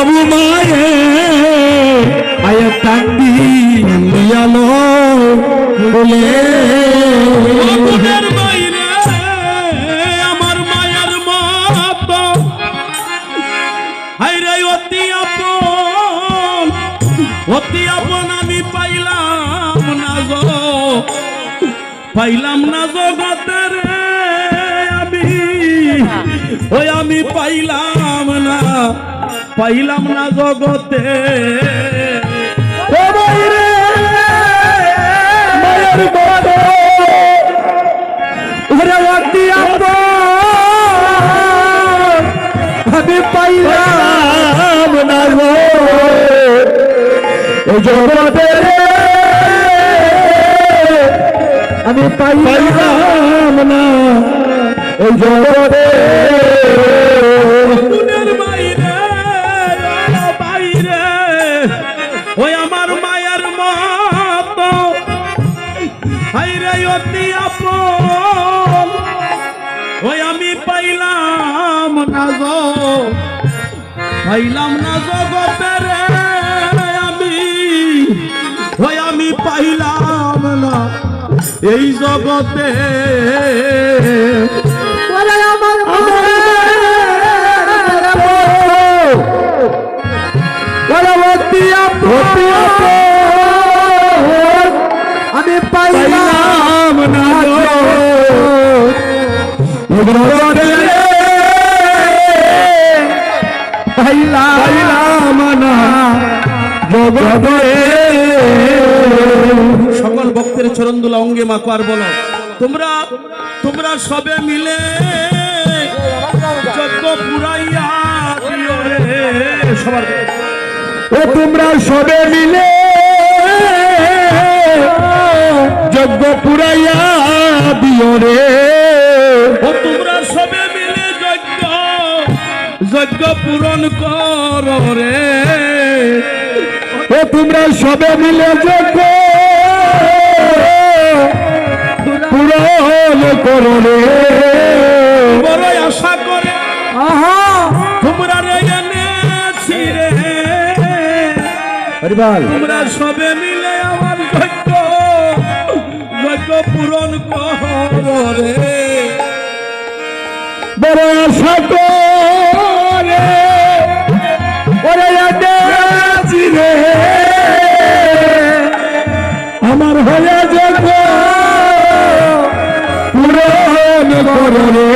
বাবু মায়ে আয় কান্দি দিয়ালো বলে বাইরে আমার মায়ের মতো হাইরে অতি আপন আমি পাইলাম না জগতে রে আমি পাইলাম না জগতে মায়ের মতো ওরে অতি আপন আমি পাইলাম না গো এই জগতে আমি পাইলাম না এই জগতে বাইরে ওই আমার মায়ের মতো হাইরে অতি আপন ওই আমি পাইলাম না জগতে রে আমি পাইলাম না এই জগতে আমি পাইলাম না পাইলাম না সকল ভক্তের চরণদুলা অঙ্গে মাখো আর বলো তোমরা সবে মিলে যজ্ঞ পুরাইয়া দিও রে সবার ও তোমরা সবে মিলে যজ্ঞ পুরাইয়া দিও রে ও তোমরা সবে মিলে যজ্ঞ পূরণ করো রে ও তোমরা সবে মিলে যজ্ঞ পূরণ করো রে বড় আশা করে তোমরা রে এনেছি রে তোমরা সবে মিলে আমার যজ্ঞ পূরণ করো রে বড় আশা করে ওরে এনেছি রে আমার হয়ে যজ্ঞ পূরণ করো রে